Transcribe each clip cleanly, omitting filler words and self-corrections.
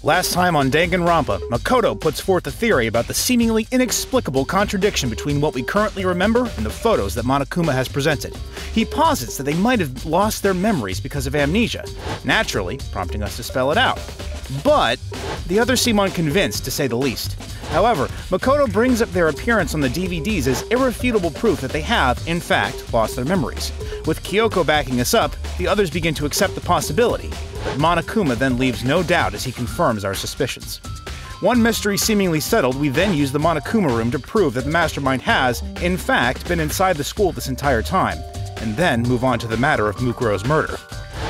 Last time on Danganronpa, Makoto puts forth a theory about the seemingly inexplicable contradiction between what we currently remember and the photos that Monokuma has presented. He posits that they might have lost their memories because of amnesia, naturally prompting us to spell it out. But the others seem unconvinced, to say the least. However, Makoto brings up their appearance on the DVDs as irrefutable proof that they have, in fact, lost their memories. With Kyoko backing us up, the others begin to accept the possibility, but Monokuma then leaves no doubt as he confirms our suspicions. One mystery seemingly settled, we then use the Monokuma room to prove that the mastermind has, in fact, been inside the school this entire time, and then move on to the matter of Mukuro's murder.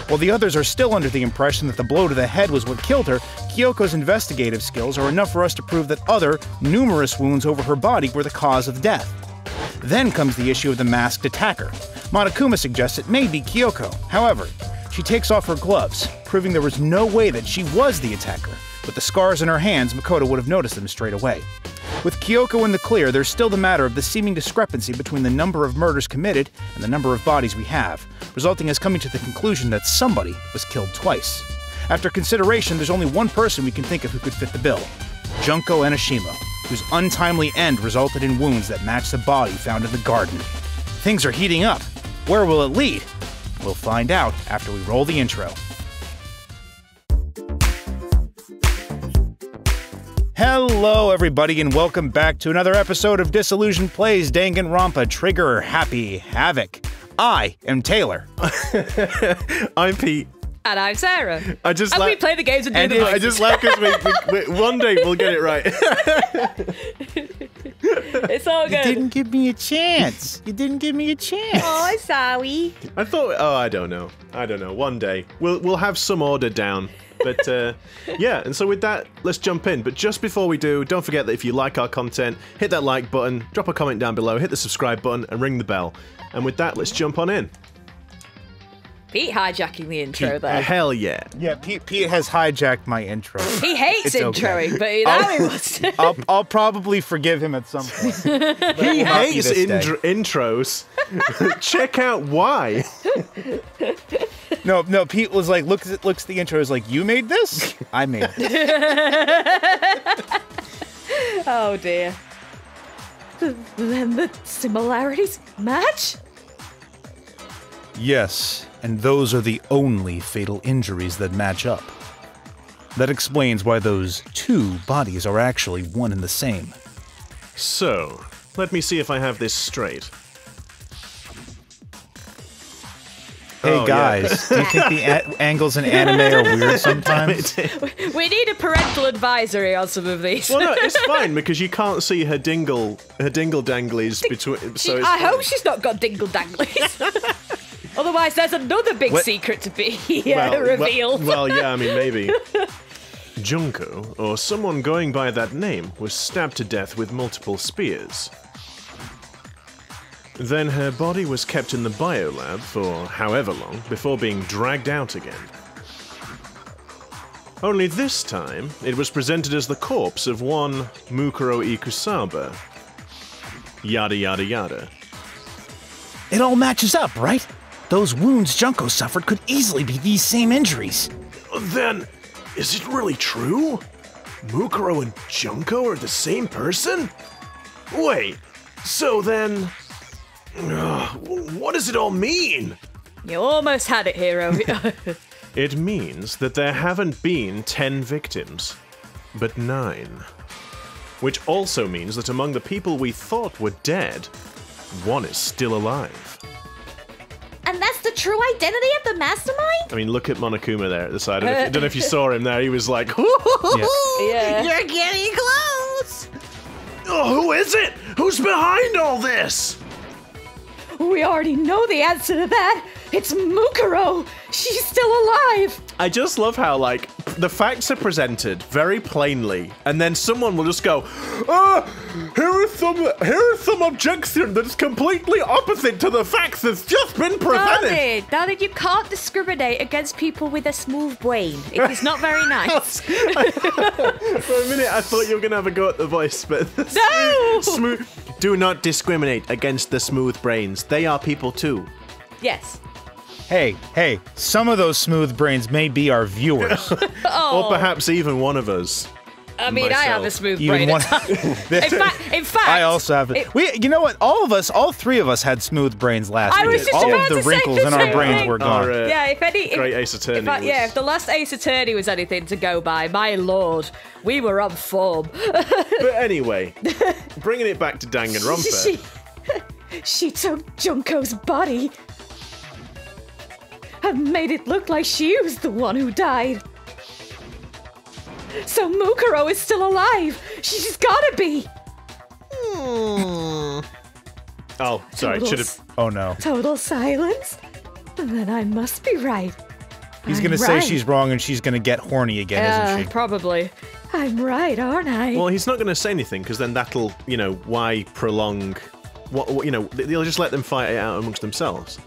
While the others are still under the impression that the blow to the head was what killed her, Kyoko's investigative skills are enough for us to prove that other, numerous wounds over her body were the cause of death. Then comes the issue of the masked attacker. Monokuma suggests it may be Kyoko. However, she takes off her gloves, proving there was no way that she was the attacker. With the scars on her hands, Makoto would have noticed them straight away. With Kyoko in the clear, there's still the matter of the seeming discrepancy between the number of murders committed and the number of bodies we have, resulting in us coming to the conclusion that somebody was killed twice. After consideration, there's only one person we can think of who could fit the bill: Junko Enoshima, whose untimely end resulted in wounds that match the body found in the garden. Things are heating up. Where will it lead? We'll find out after we roll the intro. Hello everybody and welcome back to another episode of Disillusion Plays Danganronpa Trigger Happy Havoc. I am Taylor. I'm Pete. And I'm Sarah. We play the games and do the voices. I just laugh because one day we'll get it right. It's all good. You didn't give me a chance. You didn't give me a chance. Oh, I'm sorry. I thought, I don't know. One day we'll have some order down. But yeah, and so with that, let's jump in. But just before we do, don't forget that if you like our content, hit that like button, drop a comment down below, hit the subscribe button, and ring the bell. And with that, let's jump on in. Pete hijacking the intro there. Hell yeah. Yeah, Pete has hijacked my intro. He hates introing, but now he wants to. I'll probably forgive him at some point. He hates intros. Check out why. No, Pete was like, looks at the intro, is like, you made this? I made it. Oh dear. Then the similarities match? Yes, and those are the only fatal injuries that match up. That explains why those two bodies are actually one and the same. So, let me see if I have this straight. Hey guys, do you think the angles in anime are weird sometimes? We need a parental advisory on some of these. Well, no, it's fine because you can't see her dingle danglies between. So I hope she's not got dingle danglies. Otherwise, there's another big secret to be revealed. Well, yeah, I mean, maybe. Junko, or someone going by that name, was stabbed to death with multiple spears. Then her body was kept in the biolab for however long before being dragged out again. Only this time, it was presented as the corpse of one Mukuro Ikusaba. Yada yada yada. It all matches up, right? Those wounds Junko suffered could easily be these same injuries. Then, is it really true? Mukuro and Junko are the same person? Wait, so then... what does it all mean? You almost had it, hero. It means that there haven't been 10 victims, but 9. Which also means that among the people we thought were dead, one is still alive. And that's the true identity of the mastermind? I mean, look at Monokuma there at the side. I don't know if you saw him there. He was like, yeah. You're getting close! Oh, who is it? Who's behind all this? We already know the answer to that. It's Mukuro. She's still alive. I just love how, like, the facts are presented very plainly, and then someone will just go, here are some objections that's completely opposite to the facts that's just been presented. Darling, you can't discriminate against people with a smooth brain. It is not very nice. For a minute, I thought you were going to have a go at the voice, but... No! Smooth. Do not discriminate against the smooth brains. They are people too. Yes. Hey, some of those smooth brains may be our viewers. Or perhaps even one of us. I mean, Myself. I have a smooth Even brain. one. In fact, I also have it. You know what? All three of us had smooth brains last I week. was just All about of the to say wrinkles the in our same brains thing. were gone. yeah, Great Ace Attorney was- if the last Ace Attorney was anything to go by, my lord, we were on form. But anyway, bringing it back to Danganronpa. She took Junko's body and made it look like she was the one who died. So Mukuro is still alive. She's gotta be. Oh, sorry, should have. Oh no. Total silence? Then I must be right. He's I'm gonna say right. she's wrong and she's gonna get horny again, isn't she? Probably. I'm right, aren't I? Well, he's not going to say anything because then that'll, why prolong? What they'll just let them fight it out amongst themselves.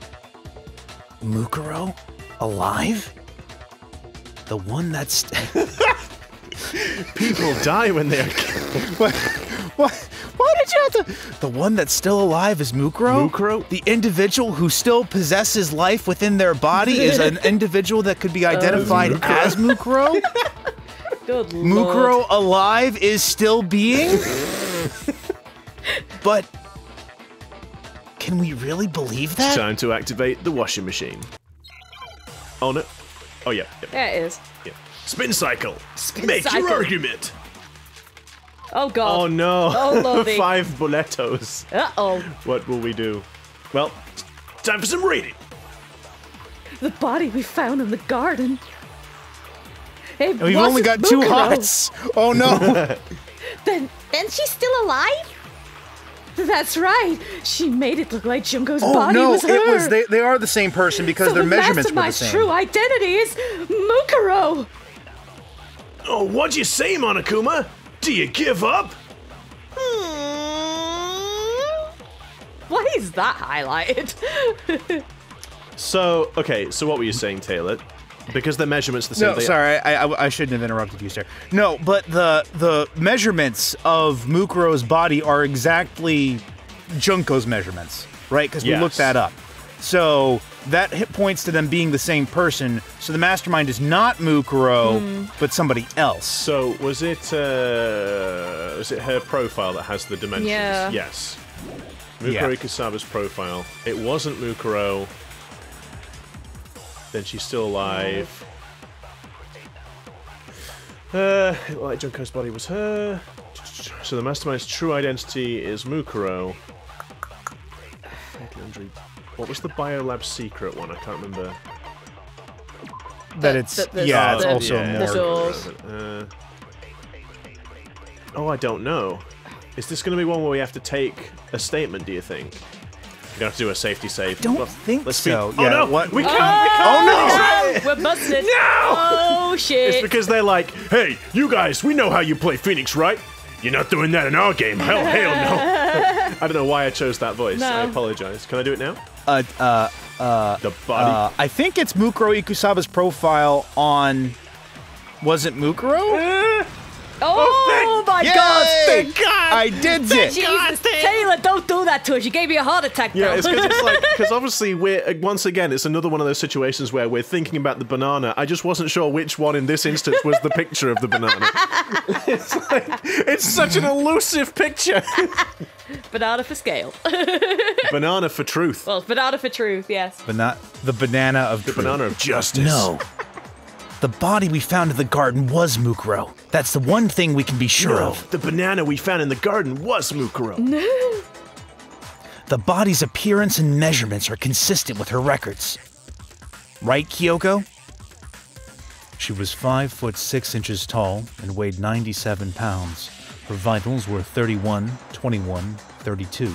Mukuro? Alive? The one that's... People die when they are killed. Why did you have to... The one that's still alive is Mukuro? Mukuro? The individual who still possesses life within their body is an individual that could be identified as Mukuro? Good lord. Mukuro alive is still being? But... Can we really believe that? Time to activate the washing machine. Oh no. Oh yeah. There it is. Yeah. Spin cycle. Make your argument. Oh god. Oh no. Oh lordy. 5 boletos. Uh-oh. What will we do? Well, time for some reading. The body we found in the garden. It We've only got wasn't 2 Mukuro. hearts. Oh no. Then she's still alive? That's right. She made it look like Junko's Oh body no, was her. it was they are the same person because So their the measurements were the mastermind's same. true identity is Mukuro. Oh, what'd you say, Monokuma? Do you give up? Why is that highlighted? So, okay, so what were you saying, Taylor? Because the measurements the same. No, sorry, I shouldn't have interrupted you, sir. No, but the measurements of Mukuro's body are exactly Junko's measurements, right? Because we Yes. looked that up. So that points to them being the same person. So the mastermind is not Mukuro, but somebody else. So was it her profile that has the dimensions? Yeah. Yes. Mukuro Yeah. Ikusaba's profile. It wasn't Mukuro. Then she's still alive. Like Junko's body was her. So the mastermind's true identity is Mukuro. What was the biolab secret one? I can't remember. That it's the- yeah, it's the- also yeah, the more. doors. Oh, I don't know. Is this going to be one where we have to take a statement, do you think? We're going to have to do a safety save. Don't Well, think let's so. Be... Yeah, Oh no! what- We can't! Oh, we're busted. No! Oh shit. It's because they're like, hey, you guys, we know how you play Phoenix, right? You're not doing that in our game. Hell no. I don't know why I chose that voice. No. I apologize. Can I do it now? The body. I think it's Mukuro Ikusaba's profile on. Was it Mukuro? Oh my Yay! god. Thank God! I did it. Jesus, Taylor, don't do that to us. You gave me a heart attack, Yeah, though. it's because obviously once again it's another one of those situations where we're thinking about the banana. I just wasn't sure which one in this instance was the picture of the banana. It's such an elusive picture. Banana for scale. Banana for truth. Well, banana for truth, yes. But not the banana of The banana of justice. No. The body we found in the garden was Mukuro. That's the one thing we can be sure No, of. the banana we found in the garden was Mukuro. The body's appearance and measurements are consistent with her records. Right, Kyoko? She was 5 foot 6 inches tall and weighed 97 pounds. Her vitals were 31, 21, 32.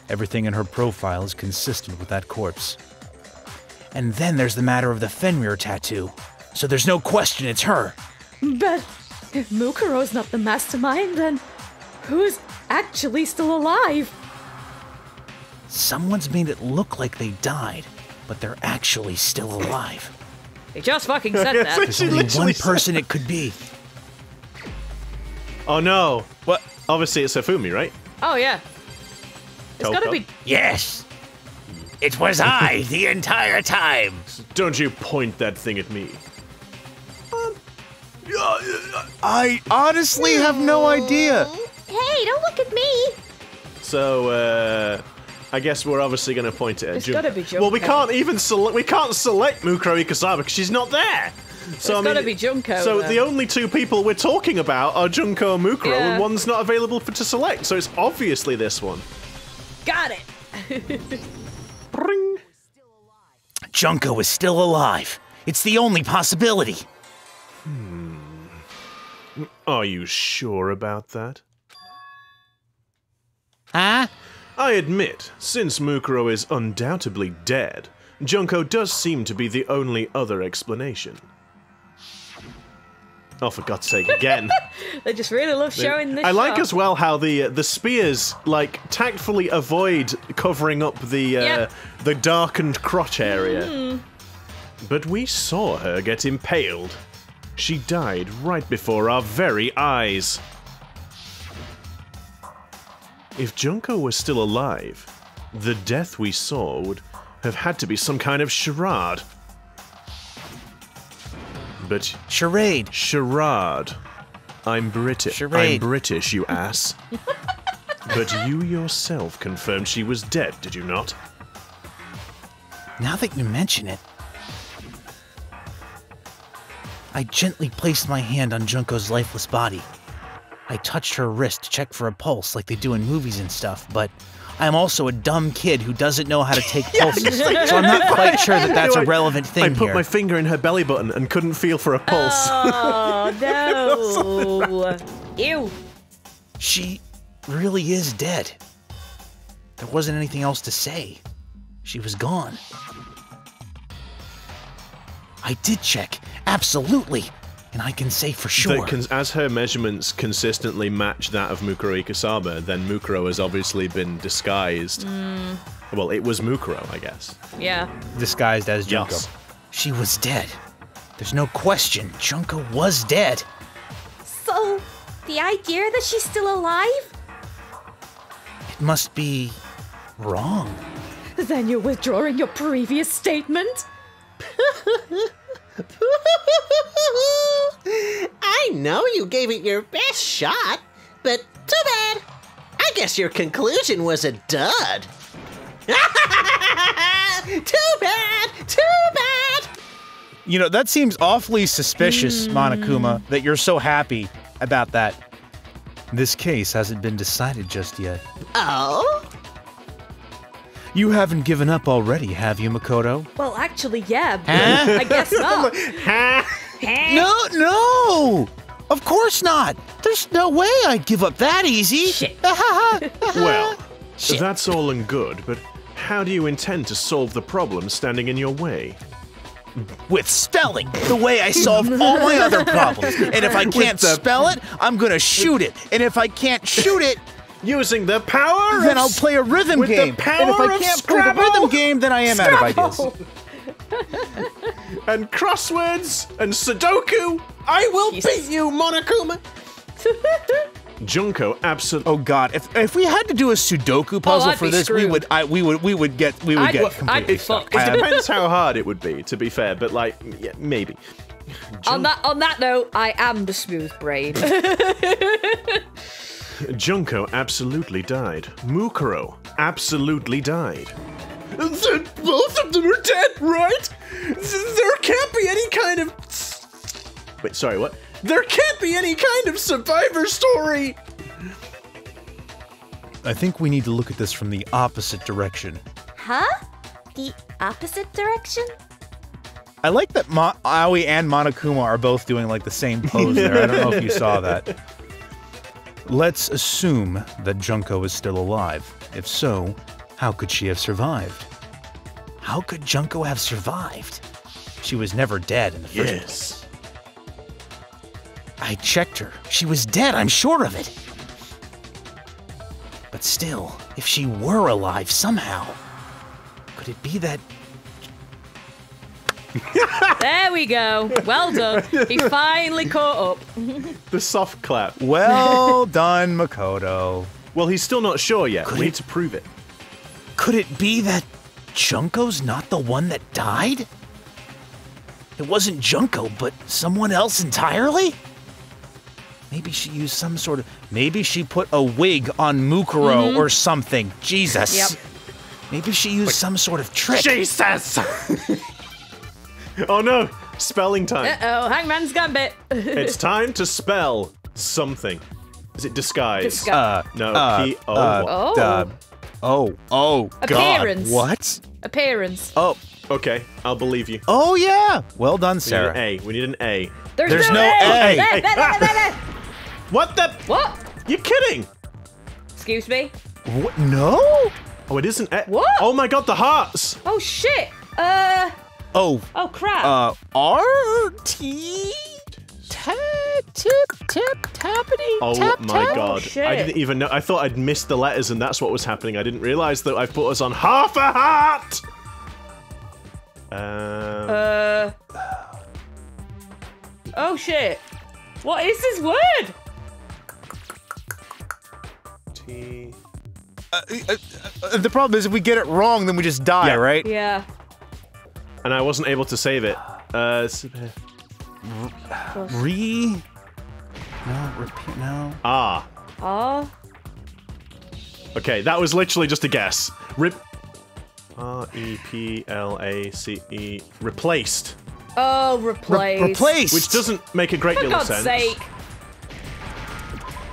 Everything in her profile is consistent with that corpse. And then there's the matter of the Fenrir tattoo. So there's no question it's her. But if Mukuro's not the mastermind, then who's actually still alive? Someone's made it look like they died, but they're actually still alive. He just fucking said that. There's only one person it could be. Oh no. What? Obviously it's Hifumi, right? Oh, yeah. It's gotta Toko? be... Yes! It was I the entire time. Don't you point that thing at me. I honestly have no idea. Hey, don't look at me. So, I guess we're obviously going to point it at It's gotta be Junko. Well, we can't even select Mukuro Ikasawa because she's not there. So It's gotta be Junko, So then. the only two people we're talking about are Junko and Mukuro, Yeah. and one's not available to select. So it's obviously this one. Got it. Bring. Junko is still alive. It's the only possibility. Are you sure about that? Huh? I admit, since Mukuro is undoubtedly dead, Junko does seem to be the only other explanation. Oh, for God's sake, again. They just really love showing this I like shot. as well how the spears, like, tactfully avoid covering up the darkened crotch area. But we saw her get impaled. She died right before our very eyes. If Junko was still alive, the death we saw would have had to be some kind of charade. But Charade. charade. I'm British. I'm Charade. British, you ass. But you yourself confirmed she was dead, did you not? Now that you mention it, I gently placed my hand on Junko's lifeless body. I touched her wrist to check for a pulse like they do in movies and stuff, but I'm also a dumb kid who doesn't know how to take pulses, so I'm not quite sure that that's a relevant thing I put here. my finger in her belly button and couldn't feel for a pulse. Oh, no. Ew. She really is dead. There wasn't anything else to say. She was gone. I did check, absolutely, and I can say for sure. As her measurements consistently match that of Mukuro Ikasaba, then Mukuro has obviously been disguised. Well, it was Mukuro, I guess. Yeah. Disguised as Junko. Yes. She was dead. There's no question, Junko was dead. So, the idea that she's still alive? It must be wrong. Then you're withdrawing your previous statement? I know you gave it your best shot, but too bad. I guess your conclusion was a dud. Too bad! Too bad! You know, that seems awfully suspicious, Monokuma, that you're so happy about that. This case hasn't been decided just yet. Oh? You haven't given up already, have you, Makoto? Well, actually, yeah. But Huh? I guess not. No! Of course not! There's no way I'd give up that easy! Shit. Well, Shit. that's all and good, but how do you intend to solve the problem standing in your way? With spelling, the way I solve all my other problems. And if I can't spell it, I'm gonna shoot it. And if I can't shoot it, Using the power then of I'll play a rhythm with the game. And if power I of can't play the Scrabble? rhythm game, then I am out of ideas. and crosswords and Sudoku. I will Jesus. beat you, Monokuma! Junko absolutely. Oh God! If we had to do a Sudoku puzzle I'd for be this, we screwed. would get I'd completely be stuck. fucked. It depends how hard it would be, to be fair, but like, yeah, maybe. On that note, I am the smooth brain. Junko absolutely died. Mukuro absolutely died. Both of them are dead, right? There can't be any kind of... Wait, sorry, what? There can't be any kind of survivor story! I think we need to look at this from the opposite direction. Huh? The opposite direction? I like that Aoi and Monokuma are both doing like the same pose there. I don't know if you saw that. Let's assume that Junko is still alive. If so, how could she have survived? How could Junko have survived? She was never dead in the first place. I checked her. She was dead, I'm sure of it. But still, if she were alive somehow, could it be that... There we go. Well done. He finally caught up. The soft clap. Well done, Makoto. Well, he's still not sure yet. We need to prove it. Could it be that Junko's not the one that died? It wasn't Junko, but someone else entirely? Maybe she used some sort of... Maybe she put a wig on Mukuro or something. Jesus. Yep. Maybe she used some sort of trick. Jesus! Oh no! Spelling time. Uh-oh, Hangman's Gambit. It's time to spell something. Is it disguise? No. Oh, Appearance. God. What? Appearance. Oh. Okay, I'll believe you. Oh, yeah. Well done, We need Sarah. an A. We need an A. There's no A. There. What the? What? You kidding? Excuse me? What? No? Oh, it isn't A. What? Oh my god, the hearts! Oh, shit. Oh. Oh, crap. R-T... Tappity. Oh my god. shit. I didn't even know. I thought I'd missed the letters and that's what was happening. I didn't realize that I've put us on half a heart! Oh, shit. What is this word? T. The problem is if we get it wrong, then we just die, Yeah. right? Yeah. And I wasn't able to save it. No. Ah. Oh. Okay, that was literally just a guess. R-E-P-L-A-C-E. Replaced. Oh, replace. Replace. Which doesn't make a great For deal of God's sense. sake.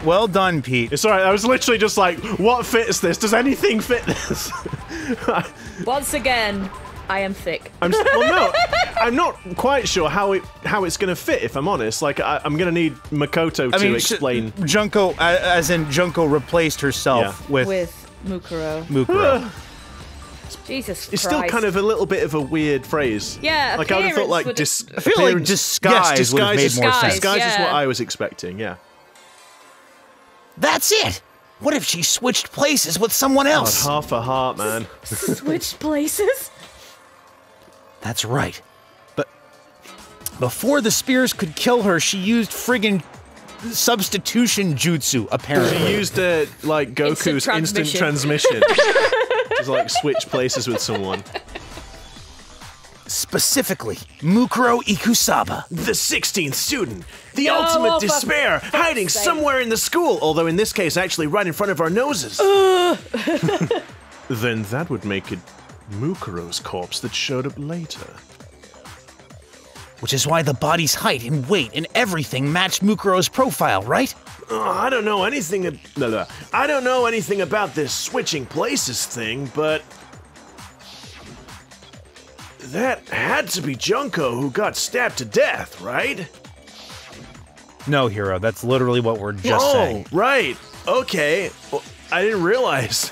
Well done, Pete. It's alright, I was literally just like, what fits this? Does anything fit this? Once again, I am thick. Well, no, I'm not quite sure how it's gonna fit. If I'm honest, like I'm gonna need Makoto to explain. Junko, as in Junko replaced herself with Mukuro. Mukuro. Jesus Christ. It's still kind of a little bit of a weird phrase. Yeah, like I would have thought like would- I feel like disguise would have made more sense. Disguise is yeah. what I was expecting. Yeah. That's it. What if she switched places with someone God, else? half a heart, man. Switched places? That's right. But before the spears could kill her, she used friggin' substitution jutsu, apparently. She used like Goku's instant transmission. Just like switch places with someone. Specifically, Mukuro Ikusaba. The 16th student, the No, ultimate for despair, hiding sake. somewhere in the school. Although in this case, actually right in front of our noses. Then that would make it Mukuro's corpse that showed up later. Which is why the body's height and weight and everything matched Mukuro's profile, right? I don't know anything. I don't know anything about this switching places thing, but that had to be Junko who got stabbed to death, right? No, Hero, that's literally what we're just saying. Right. Okay. Well, I didn't realize.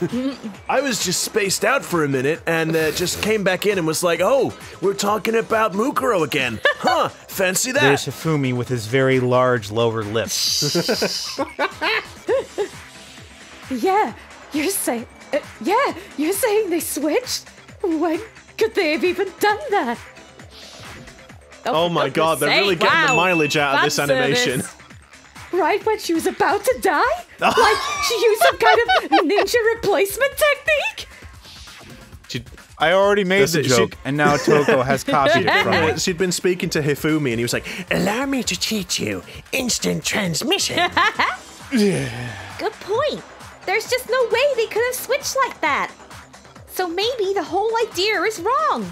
I was just spaced out for a minute and just came back in and was like, oh, we're talking about Mukuro again. Huh, fancy that. There's Hifumi with his very large lower lip. Yeah, you're saying they switched? When could they have even done that? Oh my god, they're really getting the mileage out of this animation. Right when she was about to die? Like she used some kind of ninja replacement technique? I already made the joke, and now Toko has copied it from me. She'd been speaking to Hifumi and he was like, allow me to teach you instant transmission. Good point. There's just no way they could have switched like that. So maybe the whole idea is wrong.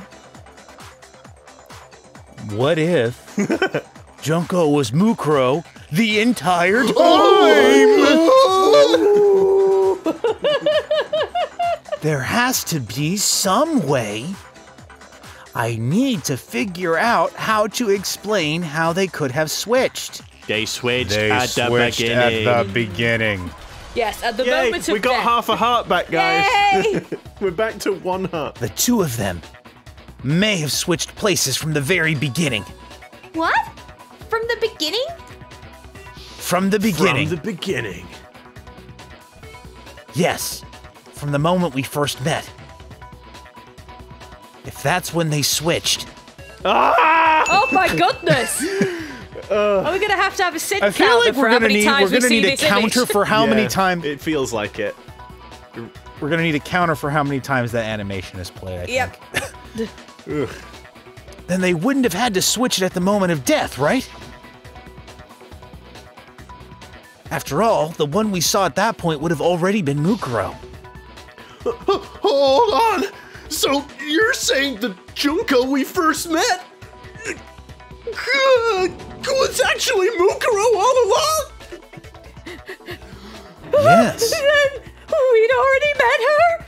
What if Junko was Mukuro the entire time? There has to be some way. I need to figure out how to explain how they could have switched. They switched At the beginning. Yes, at the Yay, moment of we got death. half a heart back, guys. Yay! We're back to one heart. The two of them may have switched places from the very beginning. What? From the beginning? From the beginning. From the beginning. Yes, from the moment we first met. If that's when they switched. Oh my goodness! Are we gonna have a sit counter for how many times we see a this counter image? for how many Yeah, times. It feels like it. We're gonna need a counter for how many times that animation is played, I think. Ugh. Then they wouldn't have had to switch it at the moment of death, right? After all, the one we saw at that point would have already been Mukuro. Hold on! So, you're saying the Junko we first met was actually Mukuro all along? Yes. We'd already met her?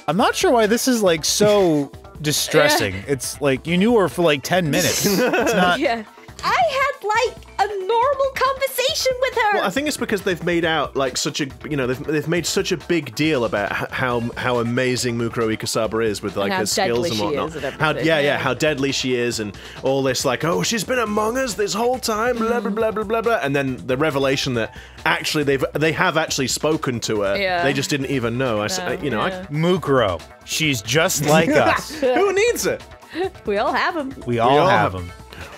I'm not sure why this is, like, so distressing. Yeah. It's like, you knew her for, like, 10 minutes. It's not... Yeah. I had like a normal conversation with her. Well, I think it's because they've made out like such a, you know, they've made such a big deal about how amazing Mukuro Ikasaba is with like And how her skills and deadly she whatnot. is and How everything, how deadly she is and all this like, oh, she's been among us this whole time, blah blah blah blah blah blah, and then the revelation that actually they have actually spoken to her. Yeah. They just didn't even know. Mukuro. She's just like us. Who needs it? We all have them. We all have them.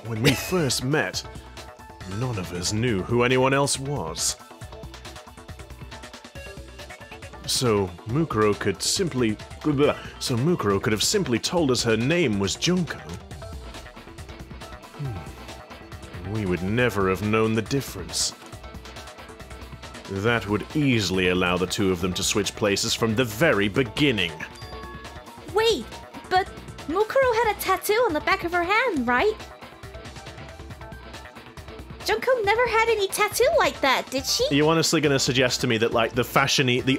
When we first met, none of us knew who anyone else was. So Mukuro could have simply told us her name was Junko. We would never have known the difference. That would easily allow the two of them to switch places from the very beginning. Wait, but Mukuro had a tattoo on the back of her hand, right? Junko never had any tattoo like that, did she? Are you honestly going to suggest to me that, like, the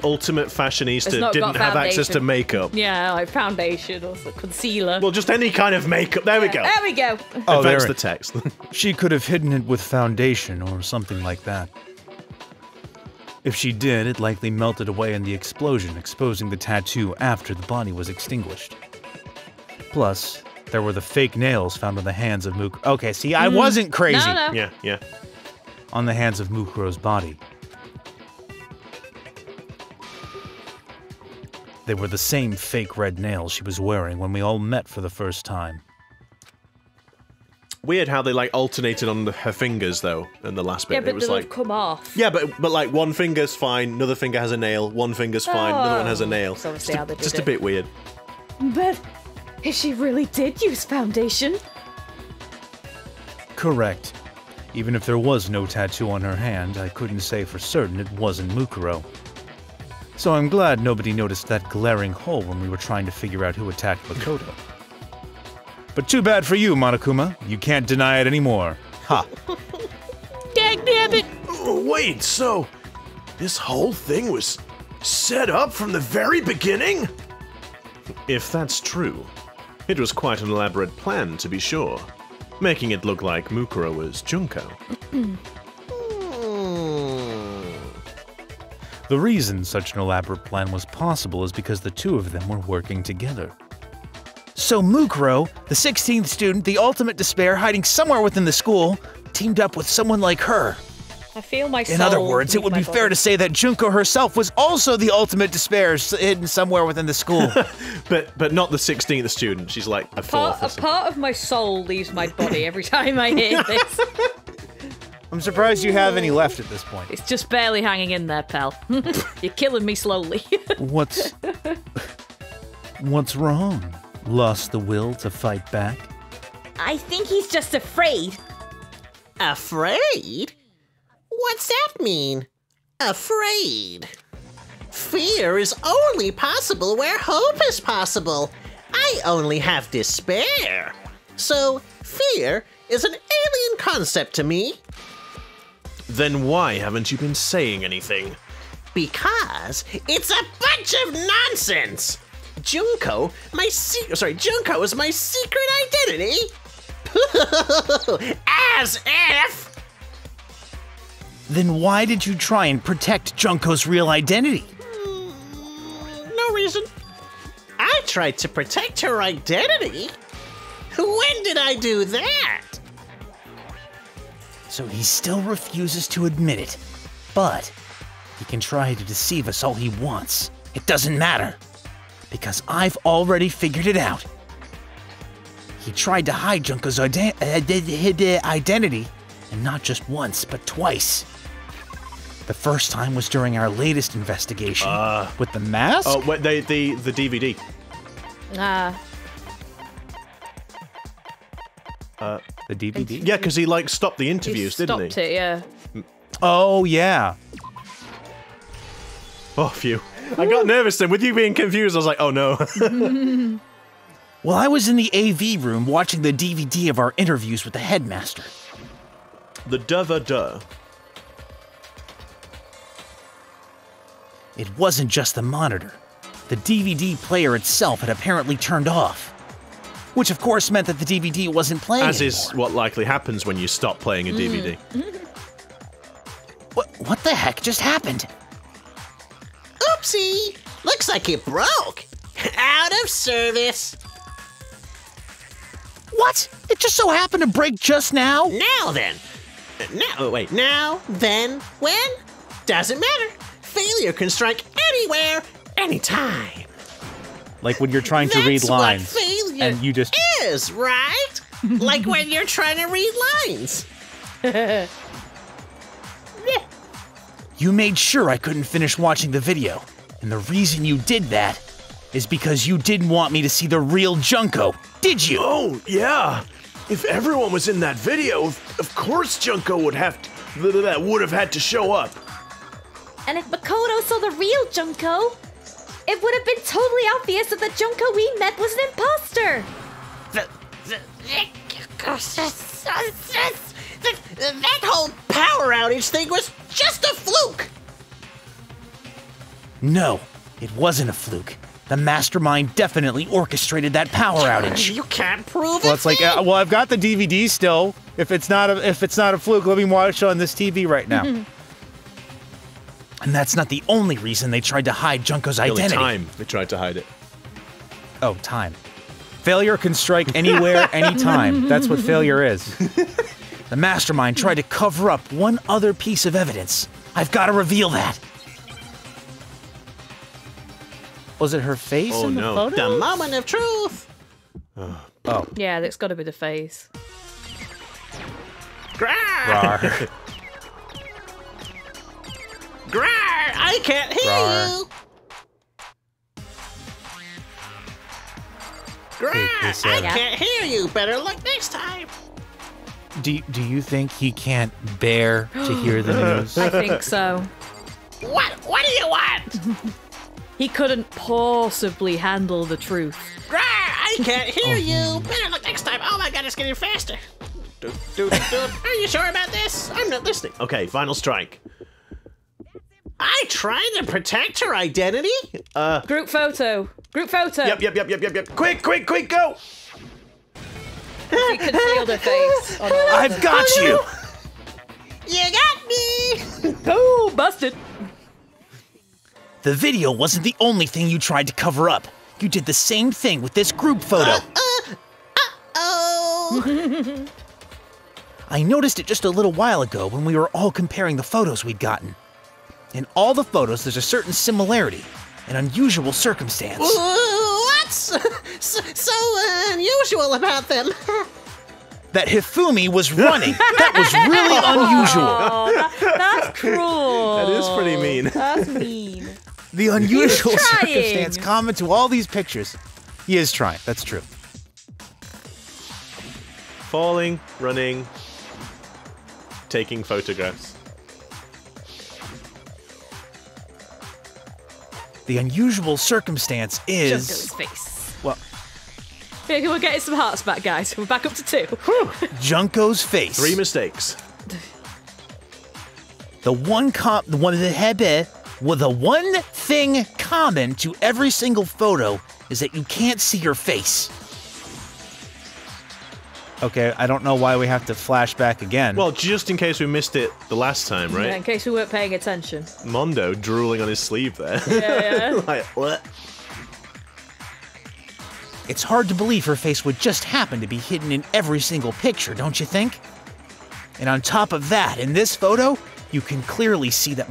ultimate fashionista not didn't got have access to foundation. makeup? Yeah, like foundation or concealer. Well, just any kind of makeup. There we go. There we go. Oh, Advance there. the text. She could have hidden it with foundation or something like that. If she did, it likely melted away in the explosion, exposing the tattoo after the body was extinguished. Plus, there were the fake nails found on the hands of Mukuro. Okay, see, I wasn't crazy. No. Yeah. On the hands of Mukuro's body. They were the same fake red nails she was wearing when we all met for the first time. Weird how they, like, alternated on her fingers, though, in the last bit. Yeah, but It was they'll like... have come off. Yeah, but like, one finger's fine, another finger has a nail, one finger's fine, another one has a nail. That's obviously how they did Just it. a bit weird. But if she really did use foundation... Correct. Even if there was no tattoo on her hand, I couldn't say for certain it wasn't Mukuro. So I'm glad nobody noticed that glaring hole when we were trying to figure out who attacked Makoto. But too bad for you, Monokuma. You can't deny it anymore. Ha! Dagnabbit! Oh, wait, so this whole thing was set up from the very beginning? If that's true, it was quite an elaborate plan, to be sure, making it look like Mukuro was Junko. The reason such an elaborate plan was possible is because the two of them were working together. So Mukuro, the 16th student, the ultimate despair hiding somewhere within the school, teamed up with someone like her. I feel my soul. In other words, it leave would my be fair body. to say that Junko herself was also the ultimate despair hidden somewhere within the school. But not the 16th student, she's like the fourth. A part of my soul leaves my body every time I hear this. I'm surprised you have any left at this point. It's just barely hanging in there, pal. You're killing me slowly. What's wrong? Lost the will to fight back? I think he's just afraid. Afraid? What's that mean? Afraid. Fear is only possible where hope is possible. I only have despair. So, fear is an alien concept to me. Then why haven't you been saying anything? Because it's a bunch of nonsense. Junko is my secret identity. As if. Then why did you try and protect Junko's real identity? No reason. I tried to protect her identity. When did I do that? So he still refuses to admit it. But he can try to deceive us all he wants. It doesn't matter. Because I've already figured it out. He tried to hide Junko's identity, and not just once, but twice. The first time was during our latest investigation. With the mask? Oh, wait, the DVD. The DVD? Yeah, because he, like, stopped the interviews, didn't he? Stopped it, yeah. Oh, yeah. Oh, phew. I got nervous then. With you being confused, I was like, oh, no. Well, I was in the AV room watching the DVD of our interviews with the headmaster. The duh. It wasn't just the monitor. The DVD player itself had apparently turned off. Which, of course, meant that the DVD wasn't playing As anymore. is what likely happens when you stop playing a DVD. What the heck just happened? Oopsie! Looks like it broke. Out of service. What? It just so happened to break just now? Now then. Now, then, when? Doesn't matter. Failure can strike anywhere, anytime. Like when you're trying to read lines. What failure and you just is, right? Like when you're trying to read lines. You made sure I couldn't finish watching the video. And the reason you did that is because you didn't want me to see the real Junko, did you? Oh, yeah. If everyone was in that video, of course Junko would have had to show up. And if Makoto saw the real Junko, it would have been totally obvious that the Junko we met was an imposter. That whole power outage thing was just a fluke. No, it wasn't a fluke. The mastermind definitely orchestrated that power outage. You can't prove Well, it. it's like, well, I've got the DVD still. If it's not a fluke, let me watch it on this TV right now. And that's not the only reason they tried to hide Junko's identity. Time they tried to hide it. Oh, time. Failure can strike anywhere, anytime. That's what failure is. The mastermind tried to cover up one other piece of evidence. I've got to reveal that. Was it her face in the photo? The moment of truth. Oh. Yeah, that's got to be the face. Rawr. Grar, I can't hear Rawr. you. Grar, Hey, I can't hear you. Better look next time. Do you think he can't bear to hear the news? I think so. What do you want? He couldn't possibly handle the truth. Grar, I can't hear you. Better look next time. Oh my god, it's getting faster. Are you sure about this? I'm not listening. Okay, final strike. I tried to protect her identity. Group photo. Group photo. Yep. Quick, go! You concealed her face. I've got you! You got me. Oh, busted. The video wasn't the only thing you tried to cover up. You did the same thing with this group photo. Oh. I noticed it just a little while ago when we were all comparing the photos we'd gotten. In all the photos, there's a certain similarity, an unusual circumstance. What's so unusual about them? That Hifumi was running. That was really unusual. Oh, that's cruel. That is pretty mean. That's mean. The unusual He's trying. circumstance common to all these pictures. He is trying, that's true. Falling, running, taking photographs. The unusual circumstance is... Junko's face. Well, Yeah, we're getting some hearts back, guys. We're back up to 2. Junko's face. 3 mistakes. The one thing common to every single photo is that you can't see your face. Okay, I don't know why we have to flash back again. Well, just in case we missed it the last time, right? Yeah, in case we weren't paying attention. Mondo drooling on his sleeve there. Yeah. Like, what? It's hard to believe her face would just happen to be hidden in every single picture, don't you think? And on top of that, in this photo, you can clearly see that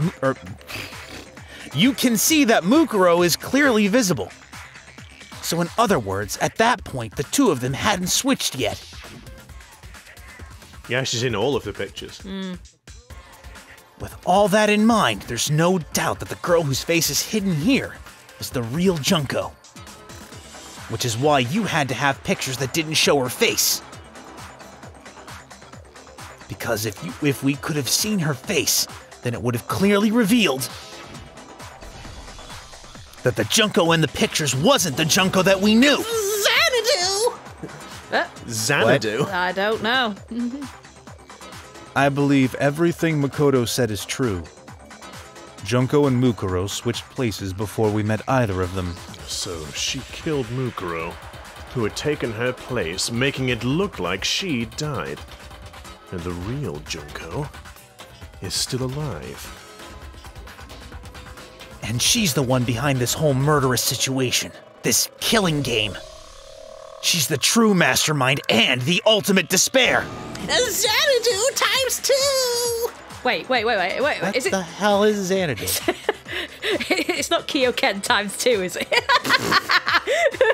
Mukuro is clearly visible. So in other words, at that point, the two of them hadn't switched yet. Yeah, she's in all of the pictures. With all that in mind, there's no doubt that the girl whose face is hidden here is the real Junko. Which is why you had to have pictures that didn't show her face. Because if we could have seen her face, then it would have clearly revealed that the Junko in the pictures wasn't the Junko that we knew. Xanadu! Xanadu? I don't know. I believe everything Makoto said is true. Junko and Mukuro switched places before we met either of them. So she killed Mukuro, who had taken her place, making it look like she died. And the real Junko is still alive. And she's the one behind this whole murderous situation. This killing game. She's the true mastermind and the ultimate despair. Xanadu times 2! Wait. What Is it? the hell is Xanadu? It's not Kyoken times 2, is it?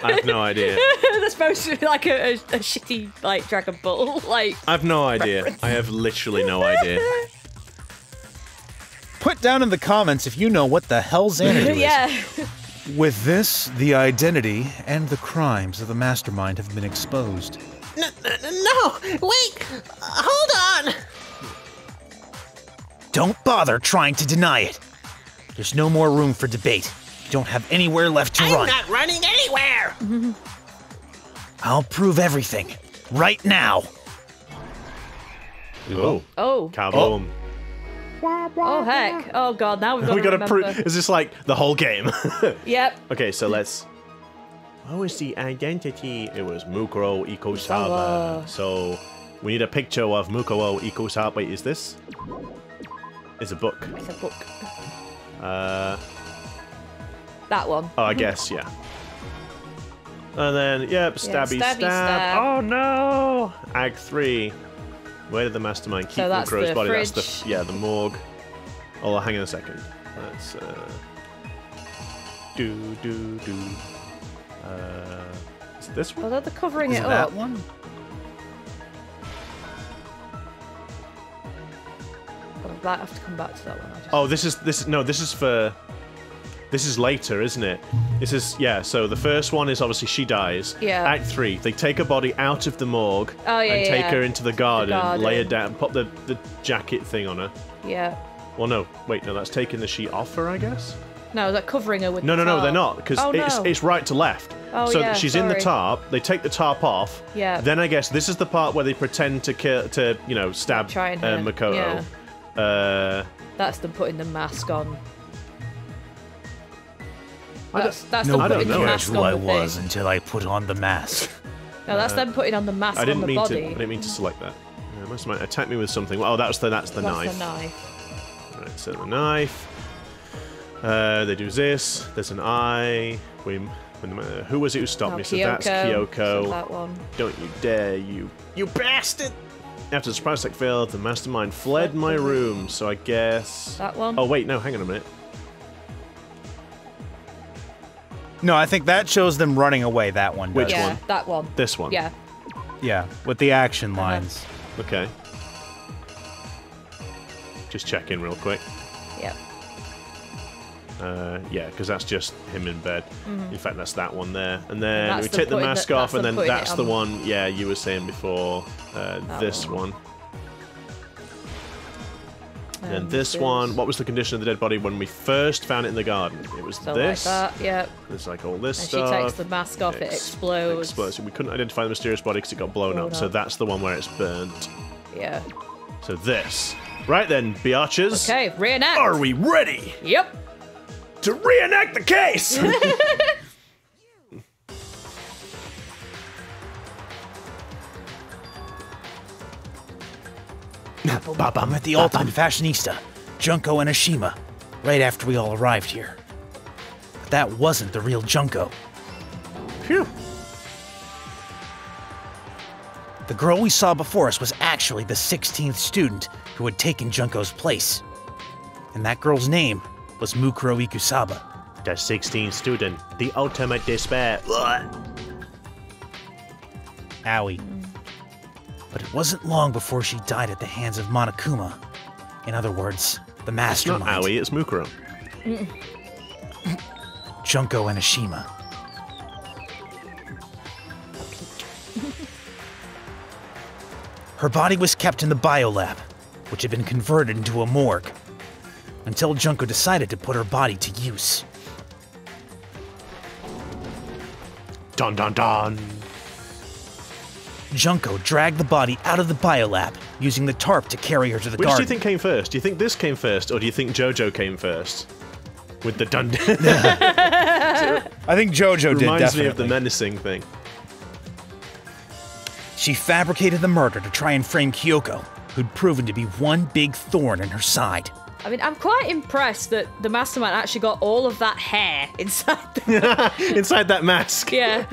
I have no idea. That's supposed to be like a shitty like Dragon Ball like. I have no idea. I have literally no idea. Put down in the comments if you know what the hell Xanadu is. Yeah. With this, the identity and the crimes of the mastermind have been exposed. No, wait! Hold on! Don't bother trying to deny it. There's no more room for debate. You don't have anywhere left to run. I'm not running anywhere! I'll prove everything. Right now. Oh. Kaboom. Oh heck. Oh god. Now we've got We to gotta remember. prove. Is this like the whole game? Yep. Okay, so let's. What was the identity? It was Mukuro Ikosaba. So we need a picture of Mukuro Ikosaba. Wait, is this? It's a book. It's a book. That one. Oh, I guess, yeah. And then, yep, stabby stabby stab. stab. Oh no! Act 3. Where did the mastermind keep So that's Mukuro's the body? fridge. That's the morgue. Oh, hang on a second. Let's is it this one? Although they're covering Is it it up. that one? I might have to come back to that one. Oh, this is later, isn't it? This is, yeah, so the first one is obviously she dies. Yeah. Act 3, they take her body out of the morgue and take her into the garden, lay her down, pop the jacket thing on her. Yeah. Well, no, wait, no, that's taking the sheet off her, I guess? No, they're covering her with No, the no, tarp. they're not, because it's right to left. Oh, so yeah, she's in the sorry. tarp, they take the tarp off. Yeah. Then I guess this is the part where they pretend to stab Trying her, Makoto. yeah. That's them putting the mask on. That's them putting the mask on who I the was thing. until I put on the mask. No, that's them putting on the mask on the body. I didn't mean to select that. Yeah, must have attacked me with something. Oh, that's the knife. That's the knife. Right, so the knife. They do this. There's an eye. Who was it who stopped me? So that's Kyoko. So that one. Don't you dare, you bastard! After the surprise attack failed, the mastermind fled my room. So I guess that one. Oh wait, no, hang on a minute. No, I think that shows them running away, that one does. Which Yeah, one? that one. This one. Yeah. Yeah, with the action lines. Okay. Just check in real quick. Yep. Yeah, because that's just him in bed. In fact, that's that one there. And then That's we them take the putting mask the- off, that's and them then putting it that's the on. one, yeah, you were saying before. This one. And this one. What was the condition of the dead body when we first found it in the garden? It was So this. like that, yeah. There's like all this And stuff. she takes the mask off, it explodes. Explodes. We couldn't identify the mysterious body because it got blown up. So that's the one where it's burnt. Yeah. So this. Right then, biatches. Okay, reenact. Are we ready Yep. to reenact the case? I met the ultimate fashionista, Junko and Ashima, right after we all arrived here. But that wasn't the real Junko. Phew. The girl we saw before us was actually the 16th student who had taken Junko's place. And that girl's name was Mukuro Ikusaba. The 16th student, the ultimate despair. Owie. But it wasn't long before she died at the hands of Monokuma. In other words, the Not mastermind. Aoi, it's Mukuro. Junko Enoshima. Her body was kept in the biolab, which had been converted into a morgue, until Junko decided to put her body to use. Dun dun dun. Junko dragged the body out of the biolab, using the tarp to carry her to the Which garden. do you think came first? Do you think this came first, or do you think JoJo came first? With the dun. I think JoJo did, Reminds me of definitely. the menacing thing. She fabricated the murder to try and frame Kyoko, who'd proven to be one big thorn in her side. I mean, I'm quite impressed that the mastermind actually got all of that hair inside the... Inside that mask. Yeah.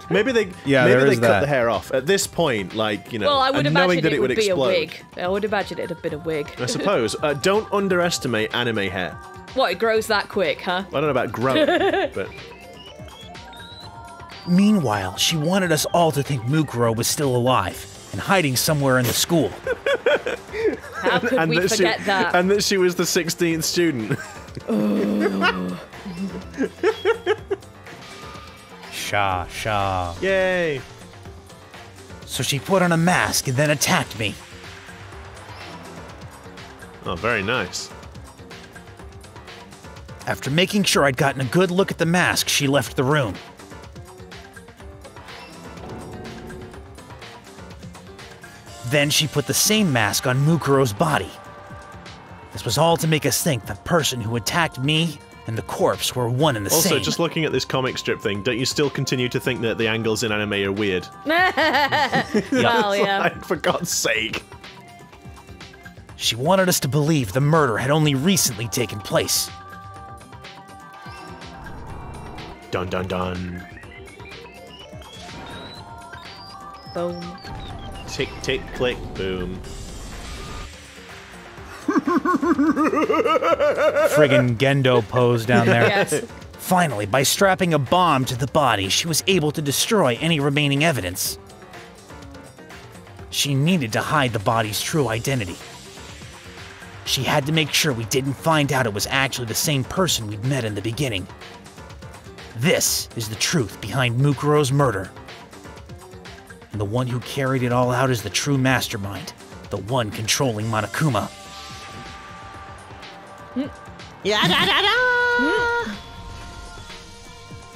Maybe they there cut is that. the hair off. At this point, like, you know, Well, I would and knowing imagine that it would be explode. a wig. I would imagine it'd have been a wig. I suppose. Don't underestimate anime hair. What, it grows that quick, huh? I don't know about growing, but... Meanwhile, she wanted us all to think Mukuro was still alive and hiding somewhere in the school. How could we forget that? And that she was the 16th student. Sha. Yay! So she put on a mask and then attacked me. Oh, very nice. After making sure I'd gotten a good look at the mask, she left the room. Then she put the same mask on Mukuro's body. This was all to make us think the person who attacked me and the corpse were one and the Also, same. just looking at this comic strip thing, don't you still continue to think that the angles in anime are weird? Well, yeah. Like, for God's sake. She wanted us to believe the murder had only recently taken place. Dun dun dun. Boom. Tick, tick, click, boom. Friggin' Gendo pose down there. Yes. Finally, by strapping a bomb to the body, she was able to destroy any remaining evidence. She needed to hide the body's true identity. She had to make sure we didn't find out it was actually the same person we'd met in the beginning. This is the truth behind Mukuro's murder. And the one who carried it all out is the true mastermind, the one controlling Monokuma. Ya-da-da-da!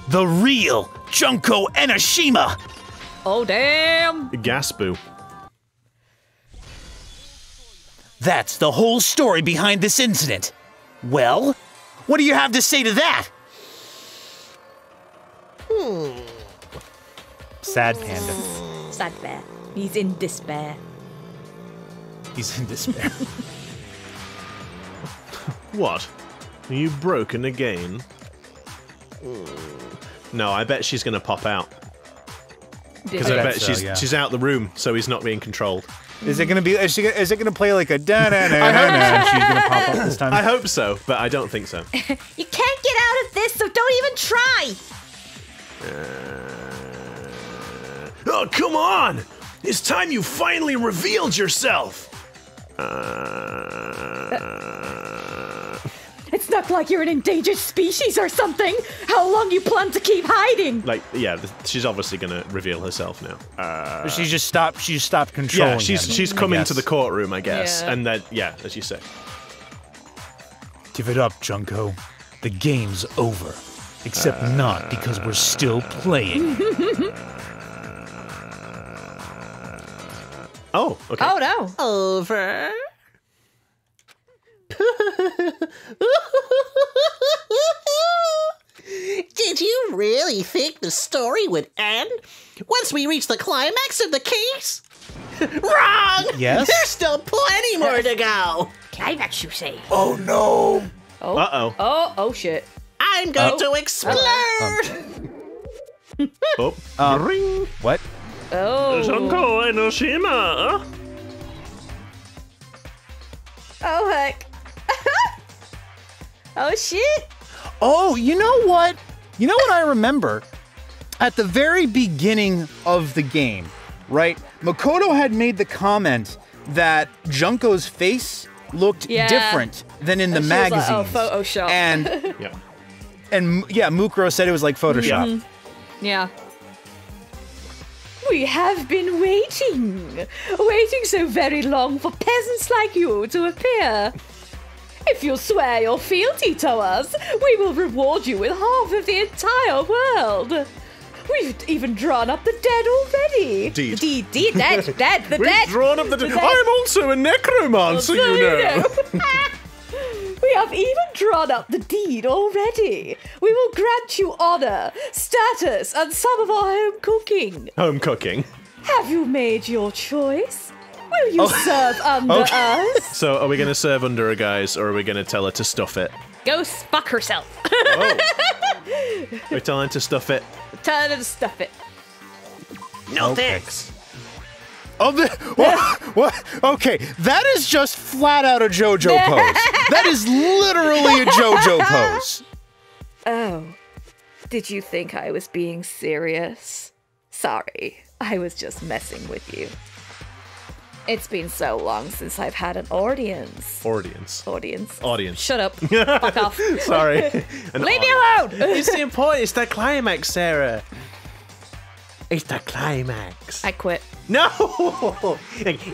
The real Junko Enoshima! Oh, damn. Gasboo. That's the whole story behind this incident. Well, what do you have to say to that? Sad panda. Sad bear. He's in despair. He's in despair. What? Are you broken again? No, I bet she's gonna pop out. Because I bet so, she's yeah. she's out the room, so he's not being controlled. Is it gonna be? Is it gonna play like a da da da da? She's gonna pop up this time. I hope so, but I don't think so. You can't get out of this, so don't even try! Oh, come on! It's time you finally revealed yourself! It's not like you're an endangered species or something. How long you plan to keep hiding? Like, yeah, she's obviously gonna reveal herself now. She just stopped controlling Yeah, she's him, come I into the guess. courtroom, I guess, Yeah. and then, yeah, as you say. Give it up, Junko. The game's over. Except not because we're still playing. Oh, okay. Oh, no. Over. Did you really think the story would end once we reach the climax of the case? Wrong! Yes? There's still plenty more to go. Climax, you say? Oh no! Uh-oh. Oh, shit. I'm going to explode. Oh. Ring. What? Oh. Junko Enoshima. Oh, heck. Oh, shit. Oh, you know what? You know what I remember? At the very beginning of the game, right? Makoto had made the comment that Junko's face looked different than in the magazines. Like, oh, Photoshop. And Mukuro said it was like Photoshop. Yeah. We have been waiting so very long for peasants like you to appear. If you'll swear your fealty to us, we will reward you with half of the entire world. We've even drawn up the dead already. Deed. Dead. We've drawn up the dead. I'm also a necromancer, you know. We have even drawn up the deed already. We will grant you honor, status, and some of our home cooking. Home cooking. Have you made your choice? Will you serve under us? So, are we going to serve under her, guys, or are we going to tell her to stuff it? Go fuck herself. Oh. We're telling her to stuff it. Tell her to stuff it. No thanks. Oh, what? Okay, that is just flat out a JoJo pose. That is literally a JoJo pose. Oh, did you think I was being serious? Sorry, I was just messing with you. It's been so long since I've had an audience. Audience. Shut up. Fuck off. Sorry. Leave me alone! It's the point. It's the climax, Sarah. It's the climax. I quit. No!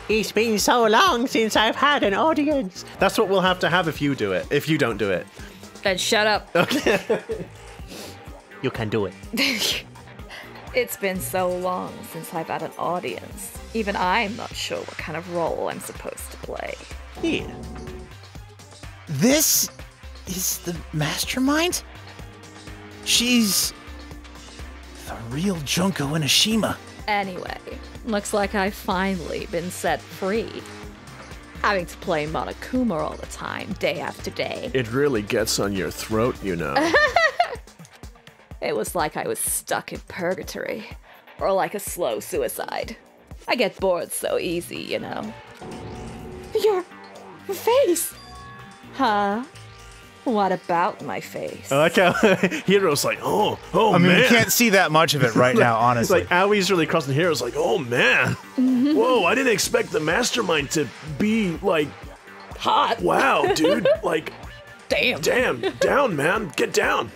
It's been so long since I've had an audience. That's what we'll have to have if you do it. If you don't do it. Then shut up. Okay. You can do it. It's been so long since I've had an audience. Even I'm not sure what kind of role I'm supposed to play. Here. This is the mastermind? She's the real Junko Inoshima. Anyway, looks like I've finally been set free. Having to play Monokuma all the time, day after day. It really gets on your throat, you know. It was like I was stuck in purgatory. Or like a slow suicide. I get bored so easy, you know. Your face! Huh? What about my face? I like how Hero's like, oh I mean, man. we can't see that much of it right now, honestly. Like, Awie's really crossing Hero's like, oh man. Whoa, I didn't expect the mastermind to be like, Hot! wow, dude. Like, Damn! down, man. Get down.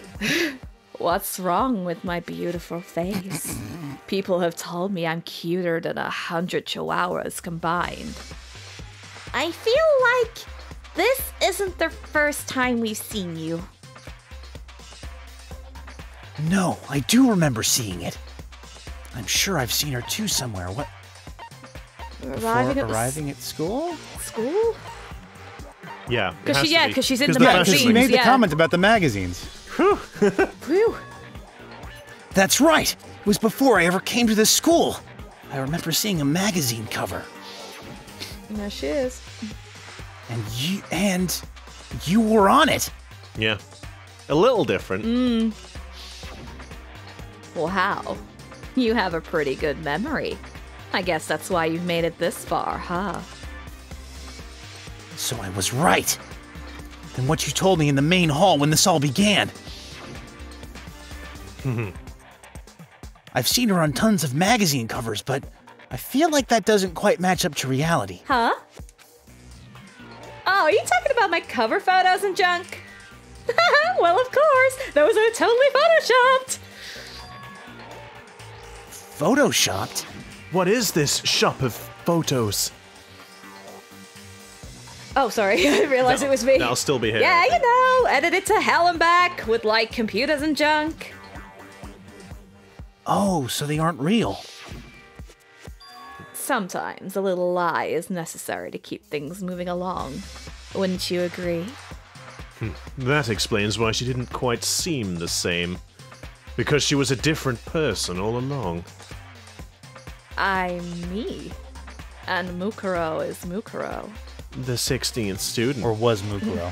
What's wrong with my beautiful face? People have told me I'm cuter than 100 chihuahuas combined. I feel like this isn't the first time we've seen you. No, I do remember seeing it. I'm sure I've seen her too somewhere. What? Arriving at school? School? Yeah. Because she's in the Yeah, magazines. because she made the comment about the magazines. Whew. That's right. It was before I ever came to this school. I remember seeing a magazine cover. There she is. And you were on it. Yeah. A little different. Well, how? You have a pretty good memory. I guess that's why you've made it this far, huh? So I was right. Then what you told me in the main hall when this all began. I've seen her on tons of magazine covers, but I feel like that doesn't quite match up to reality. Huh? Oh, are you talking about my cover photos and junk? Well, of course. Those are totally photoshopped. Photoshopped? What is this shop of photos? Oh, sorry. I realized it was me. I'll still be here. Yeah, you know, edit it to hell and back with, like, computers and junk. Oh, so they aren't real. Sometimes a little lie is necessary to keep things moving along. Wouldn't you agree? That explains why she didn't quite seem the same. Because she was a different person all along. I'm me. And Mukuro is Mukuro. The 16th student. Or was Mukuro.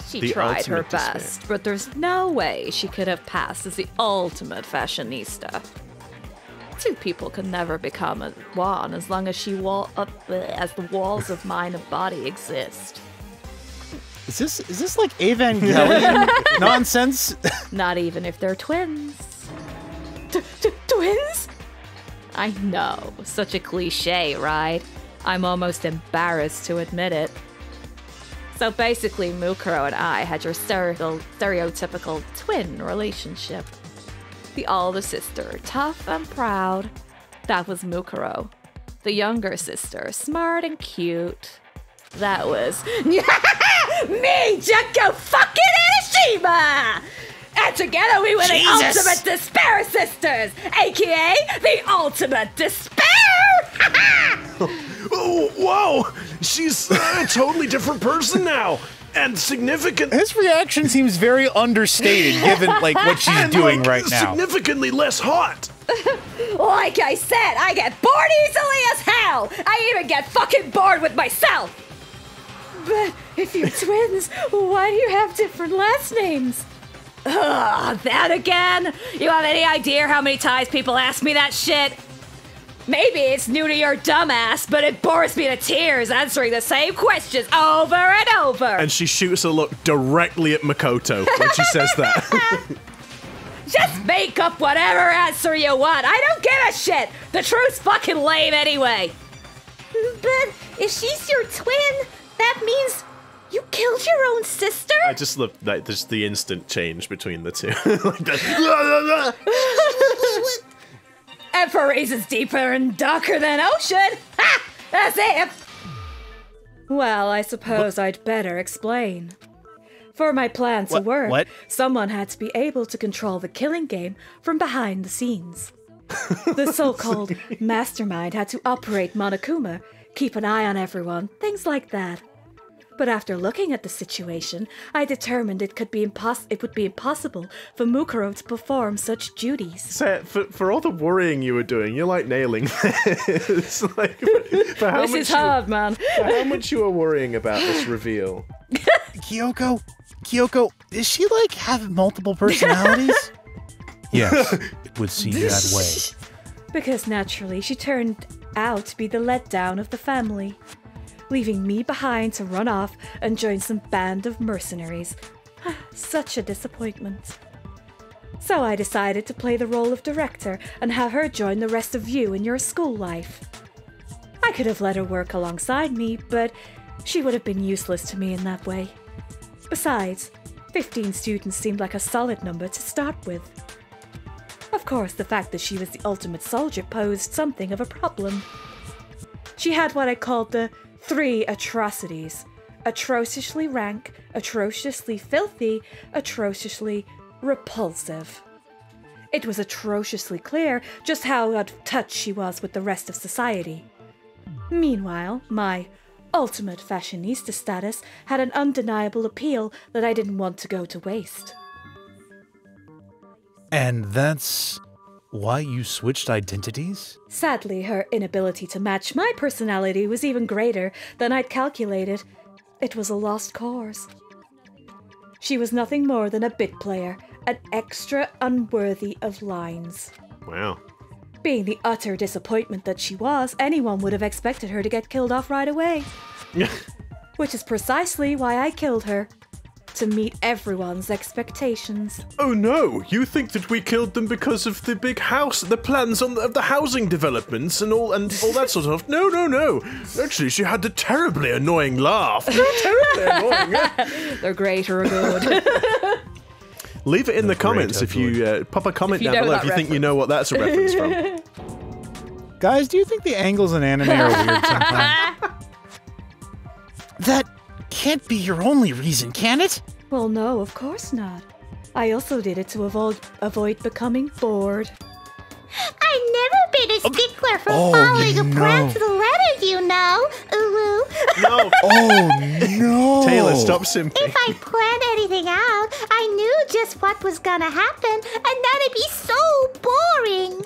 She The tried her ultimate despair. best, but there's no way she could have passed as the ultimate fashionista. Two people can never become one as long as as the walls of mind and body exist. Is this like Evangelion nonsense? Not even if they're twins. Twins? I know, such a cliche, right? I'm almost embarrassed to admit it. So basically, Mukuro and I had your stereotypical twin relationship. The older sister, tough and proud. That was Mukuro. The younger sister, smart and cute. That was me, Junko fucking Hiroshima! And together we were the Ultimate Despair Sisters, aka the Ultimate Despair! Oh, whoa! She's a totally different person now! And significant. His reaction seems very understated given like what she's doing right now. Significantly less hot! Like I said, I get bored easily as hell! I even get fucking bored with myself! But if you're twins, why do you have different last names? Ugh, that again? You have any idea how many times people ask me that shit? Maybe it's new to your dumbass, but it bores me to tears answering the same questions over and over. And she shoots a look directly at Makoto when she says that. Just make up whatever answer you want. I don't give a shit. The truth's fucking lame anyway. But if she's your twin, that means you killed your own sister? I just love that there's the instant change between the two. And for reasons deeper and darker than ocean. Ha! That's it. Well, I suppose I'd better explain. For my plan to work, someone had to be able to control the killing game from behind the scenes. The so-called mastermind had to operate Monokuma, keep an eye on everyone, things like that. But after looking at the situation, I determined it would be impossible for Mukuro to perform such duties. So, for all the worrying you were doing, you're like nailing this. Like, for how this is hard, man. For how much you were worrying about this reveal. Kyoko, does she like have multiple personalities? Yes, it would seem that way. Because naturally, she turned out to be the letdown of the family, leaving me behind to run off and join some band of mercenaries. Such a disappointment. So I decided to play the role of director and have her join the rest of you in your school life. I could have let her work alongside me, but she would have been useless to me in that way. Besides, 15 students seemed like a solid number to start with. Of course, the fact that she was the ultimate soldier posed something of a problem. She had what I called the 3 atrocities: atrociously rank, atrociously filthy, atrociously repulsive. It was atrociously clear just how out of touch she was with the rest of society. Meanwhile, my ultimate fashionista status had an undeniable appeal that I didn't want to go to waste. And that's why you switched identities? Sadly, her inability to match my personality was even greater than I'd calculated. It was a lost cause. She was nothing more than a bit player, an extra unworthy of lines. Wow. Being the utter disappointment that she was, anyone would have expected her to get killed off right away. Which is precisely why I killed her. To meet everyone's expectations. Oh no, you think that we killed them because of the big house, the plans of the housing developments and all that sort of stuff. No. Actually, she had a terribly annoying laugh. Terribly annoying. They're great or good. Leave it in the comments if you pop a comment down below if you think you know what that's a reference from. Guys, do you think the angles in anime are weird sometimes? That can't be your only reason, can it? Well, no, of course not. I also did it to avoid becoming bored. I've never been a stickler for following a plan to the letter, you know. Ooh. No. Oh, no. Taylor, stop simping. If I planned anything out, I knew just what was gonna happen, and that'd be so boring.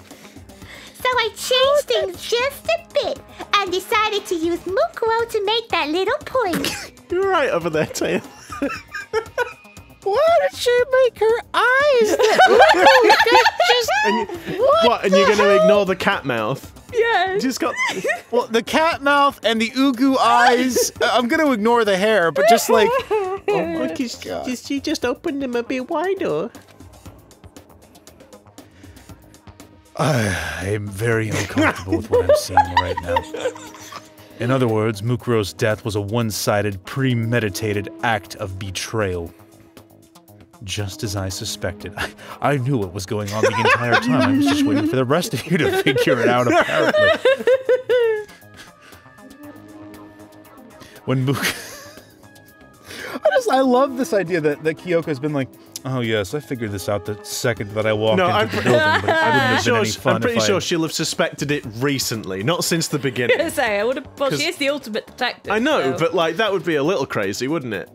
So I changed things just a bit and decided to use Mukuro to make that little point. You're right over there, Taylor. Why did she make her eyes? And you're going to ignore the cat mouth? Yes. Just got. Well, the cat mouth and the ugu eyes. I'm going to ignore the hair, but just like. Oh my God. She just opened them a bit wider. I'm very uncomfortable with what I'm seeing right now. In other words, Mukuro's death was a one-sided, premeditated act of betrayal. Just as I suspected. I knew what was going on the entire time. I was just waiting for the rest of you to figure it out, apparently. When I love this idea that Kyoko's been like, oh yes, I figured this out the second that I walked into the building, but I wouldn't have been any fun. I'm pretty sure she'll have suspected it recently, not since the beginning. I was gonna say, I would have. Well, she is the ultimate detective. I know, so. but like that would be a little crazy, wouldn't it?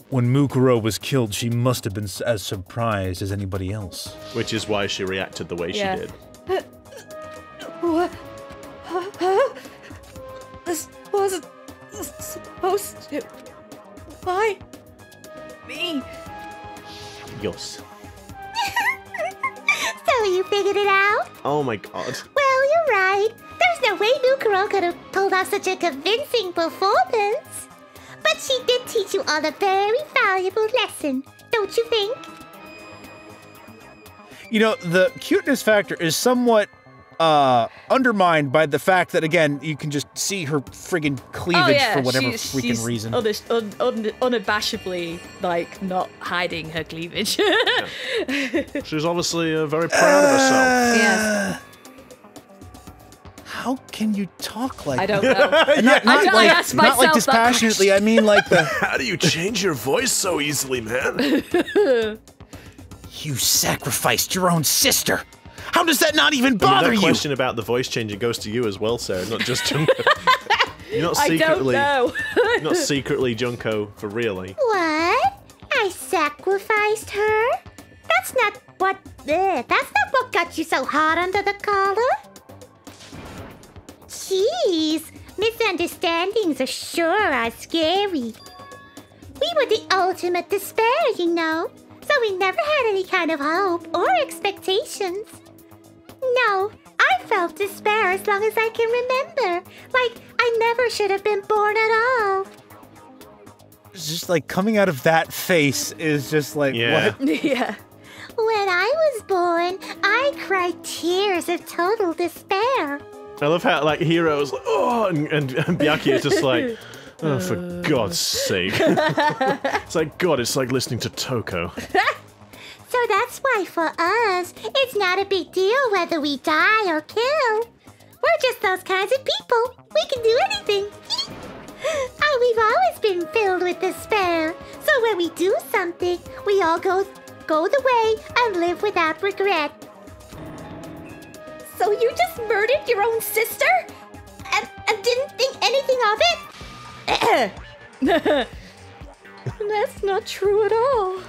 When Mukuro was killed, she must have been as surprised as anybody else. Which is why she reacted the way she did. What? This wasn't supposed to. Why? Me? Yes. So you figured it out? Oh my god. Well, you're right. There's no way Mukuro could have pulled off such a convincing performance. But she did teach you all a very valuable lesson, don't you think? You know, the cuteness factor is somewhat undermined by the fact that, again, you can just see her friggin' cleavage for whatever freaking reason. Unabashedly, like, not hiding her cleavage. She's obviously very proud of herself. Yes. How can you talk like I don't that? know. Not ask myself like that dispassionately, I mean like the... How do you change your voice so easily, man? You sacrificed your own sister! How does that not even bother that you? question about the voice changing goes to you as well, Sarah, not just Junko. You're not secretly... I don't know. not secretly Junko for really. What? I sacrificed her? That's not what got you so hot under the collar. Jeez, misunderstandings are scary. We were the ultimate despair, you know, so we never had any kind of hope or expectations. No, I felt despair as long as I can remember. Like, I never should have been born at all. It's just like coming out of that face is just like, Yeah. what? Yeah. When I was born, I cried tears of total despair. I love how, like, Hero's like, oh, and Byakuya is just like, oh, for God's sake. It's like, God, it's like listening to Toko. So that's why for us, it's not a big deal whether we die or kill. We're just those kinds of people. We can do anything. Oh, we've always been filled with despair. So when we do something, we all go the way and live without regret. So you just murdered your own sister? And didn't think anything of it? That's not true at all.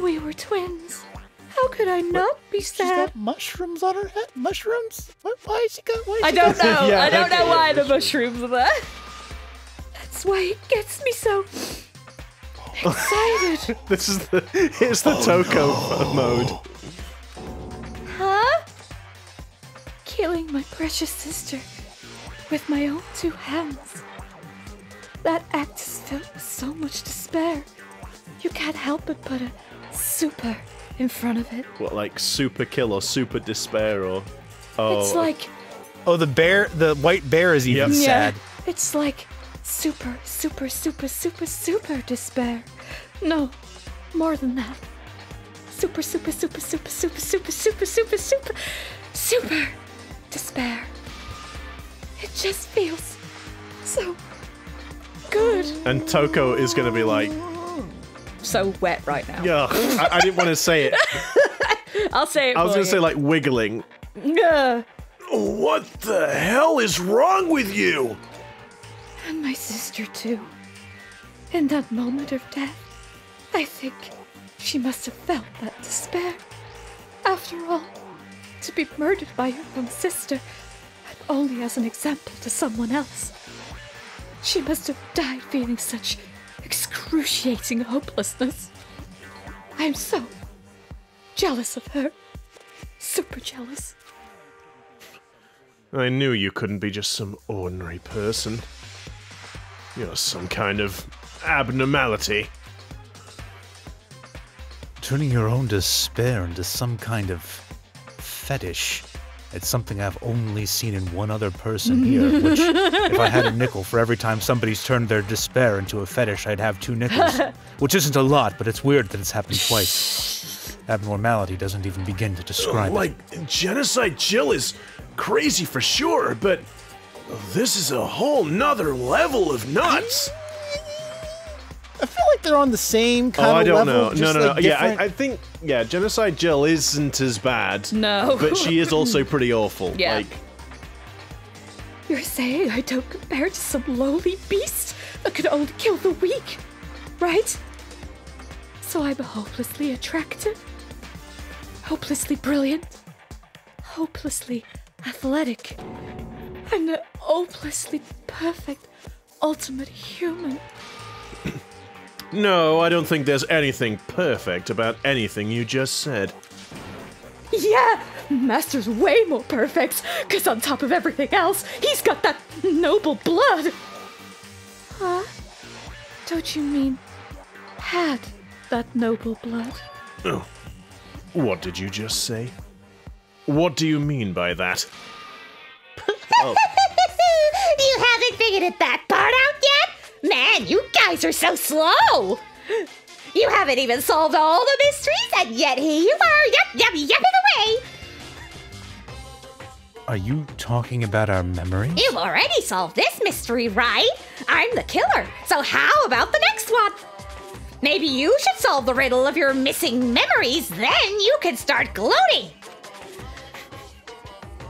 We were twins. How could I not be She's sad? got mushrooms on her head? Mushrooms? Why is she got... I don't know. Yeah, I don't know okay, why yeah, the mushrooms are there. That's why it gets me so excited. It's the Toko mode. Huh? Killing my precious sister with my own two hands. That act is filled with so much despair. You can't help but put a super in front of it. What, like super kill or super despair or... Oh, It's like... Oh, the white bear is even sad. It's like super, super, super, super, super despair. No, more than that. Super, super, super, super, super, super, super, super, super, super despair. It just feels so good. And Toko is going to be like, So wet right now. yeah, I didn't want to say it. I'll say it. I was going going to say like wiggling. Yeah. What the hell is wrong with you? And my sister too. In that moment of death, I think she must have felt that despair. After all, to be murdered by your own sister, and only as an example to someone else. She must have died feeling such excruciating hopelessness. I am so jealous of her. Super jealous. I knew you couldn't be just some ordinary person. You're some kind of abnormality. Turning your own despair into some kind of fetish. It's something I've only seen in one other person here, which, if I had a nickel for every time somebody's turned their despair into a fetish, I'd have 2 nickels. Which isn't a lot, but it's weird that it's happened twice. Abnormality doesn't even begin to describe it. Like, Genocide Jill is crazy for sure, but this is a whole nother level of nuts. I feel like they're on the same kind I of don't level. know. Just No. like Yeah, different- I think, Genocide Jill isn't as bad. No. But she is also pretty awful. Yeah. Like, You're saying I don't compare to some lowly beast that could only kill the weak, right? So I'm hopelessly attractive, hopelessly brilliant, hopelessly athletic, and a hopelessly perfect ultimate human. no, I don't think there's anything perfect about anything you just said. Yeah, Master's way more perfect, because on top of everything else, he's got that noble blood. Huh? Don't you mean had that noble blood? Oh. What did you just say? What do you mean by that? Oh. You haven't figured that part out yet? Man, you guys are so slow! You haven't even solved all the mysteries, and yet here you are, yapping away! Are you talking about our memories? You've already solved this mystery, right? I'm the killer, so how about the next one? Maybe you should solve the riddle of your missing memories, then you can start gloating!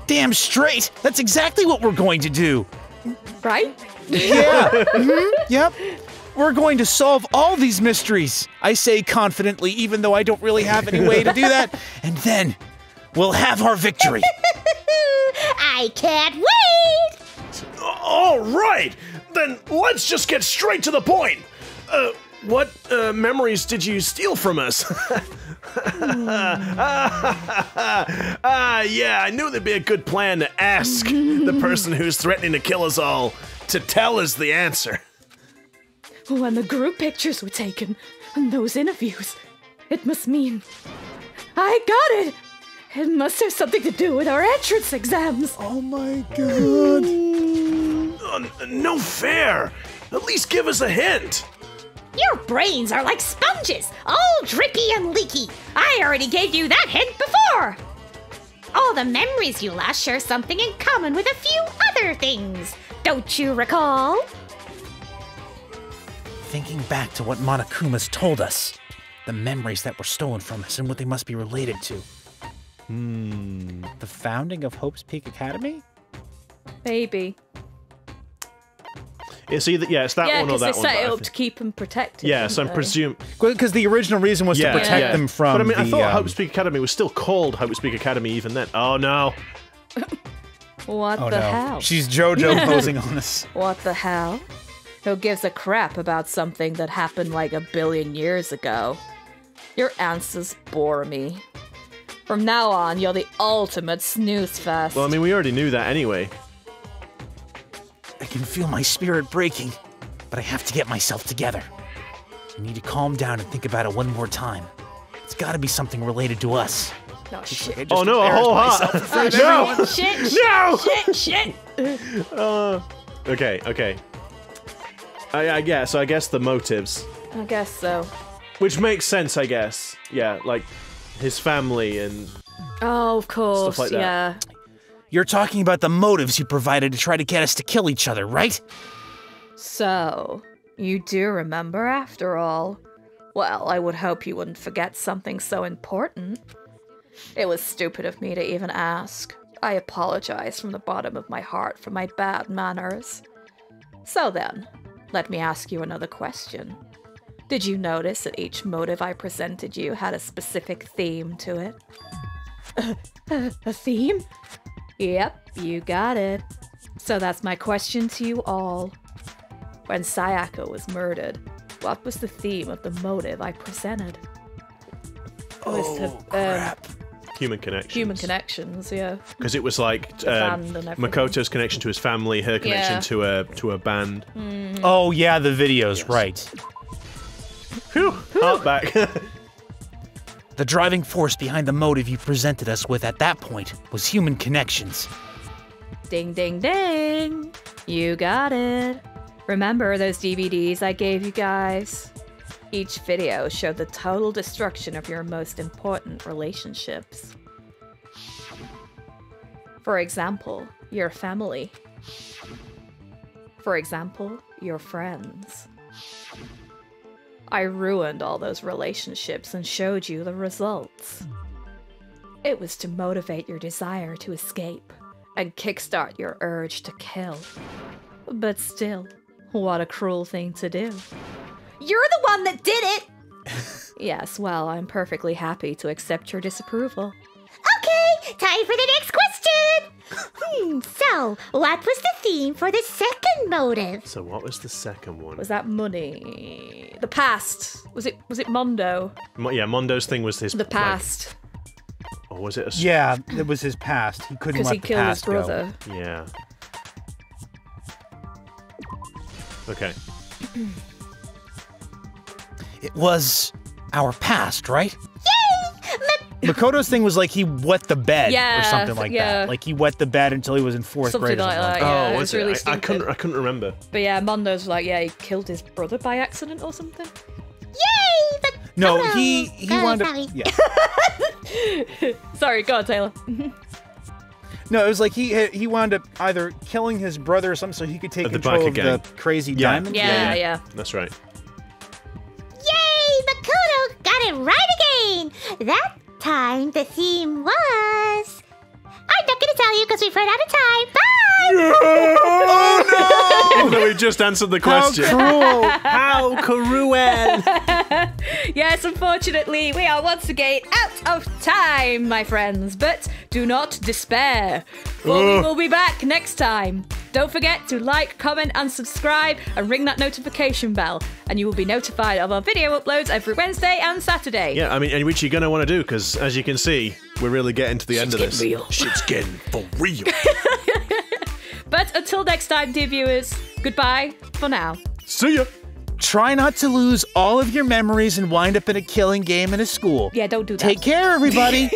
Damn straight! That's exactly what we're going to do! Right? Yeah! Yep. We're going to solve all these mysteries, I say confidently, even though I don't really have any way to do that. And then, we'll have our victory. I can't wait! All right, then let's just get straight to the point. What memories did you steal from us? Yeah, I knew there'd be a good plan to ask the person who's threatening to kill us all to tell us the answer. When the group pictures were taken, and those interviews, it must mean... I got it! It must have something to do with our entrance exams. Oh my god. No fair. At least give us a hint. Your brains are like sponges, all drippy and leaky. I already gave you that hint before. All the memories you lost share something in common with a few other things. Don't you recall? Thinking back to what Monokuma's told us, the memories that were stolen from us and what they must be related to. The founding of Hope's Peak Academy? Maybe. It's either it's that one or that because one. they set but it I up think- to keep them protected. Yes, I'm didn't they? presume. Because the original reason was to protect them from But I mean, I the, thought Hope's Peak Academy was still called Hope's Peak Academy even then. Oh no. What Oh the no. hell? She's JoJo posing on us. What the hell? Who gives a crap about something that happened like 1 billion years ago? Your answers bore me. From now on, you're the ultimate snooze fest. Well, I mean, we already knew that anyway. I can feel my spirit breaking, but I have to get myself together. I need to calm down and think about it one more time. It's gotta be something related to us. no, shit. I just Oh no, a embarrassed whole myself in heart. front of No! everyone. Shit, No! shit. Okay. I guess the motives. I guess so. Which makes sense, I guess. Yeah, like his family and Oh, of course, like that. yeah. You're talking about the motives you provided to try to get us to kill each other, right? So, you do remember after all. Well, I would hope you wouldn't forget something so important. It was stupid of me to even ask. I apologize from the bottom of my heart for my bad manners. So then, let me ask you another question. Did you notice that each motive I presented you had a specific theme to it? A theme? Yep, you got it. So that's my question to you all. When Sayaka was murdered, what was the theme of the motive I presented? Crap. human connections. Human connections, yeah. Because it was like band and everything. Makoto's connection to his family, her connection to a band. Oh yeah, the videos, right. Whew, heart back. The driving force behind the motive you presented us with at that point was human connections. Ding, ding, ding. You got it. Remember those DVDs I gave you guys? Each video showed the total destruction of your most important relationships. For example, your family. For example, your friends. I ruined all those relationships and showed you the results. It was to motivate your desire to escape and kickstart your urge to kill. But still, what a cruel thing to do. You're the one that did it! Yes, well, I'm perfectly happy to accept your disapproval. Okay, time for the next question! So, what was the theme for the second motive? So what was the second one? Was that money? The past. Was it Mondo? Yeah, Mondo's thing was his... The past. Or was it a... Yeah, it was his past. He couldn't Because let he the killed his past go. brother. Yeah. Okay. It was our past, right? Yay! Makoto's thing was like he wet the bed or Yeah, something like that. Like he wet the bed until he was in fourth Something grade or like something that, like yeah. Oh, it was was really it? I stupid. couldn't remember. But yeah, Mondo's like, yeah, he killed his brother by accident or something. Yay! But No, oh, he wound up... sorry. Yeah. Sorry, go on, Taylor. No, it was like he wound up either killing his brother or something so he could take The control biker of gang. the crazy diamond. Yeah. That's right. Yay! Makoto got it right again! That time the theme was... I'm not gonna tell you because we've run out of time. Bye! Oh Even though we just answered the question. cruel! How cruel! Yes, unfortunately, we are once again out of time, my friends. But do not despair, for we will be back next time. Don't forget to like, comment, and subscribe, and ring that notification bell, and you will be notified of our video uploads every Wednesday and Saturday. Yeah, I mean, and which you're going to want to do, because as you can see, we're really getting to the end of this. Real. Shit's getting for real. But until next time, dear viewers, goodbye for now. See ya! Try not to lose all of your memories and wind up in a killing game in a school. Yeah, don't do that. Take care, everybody!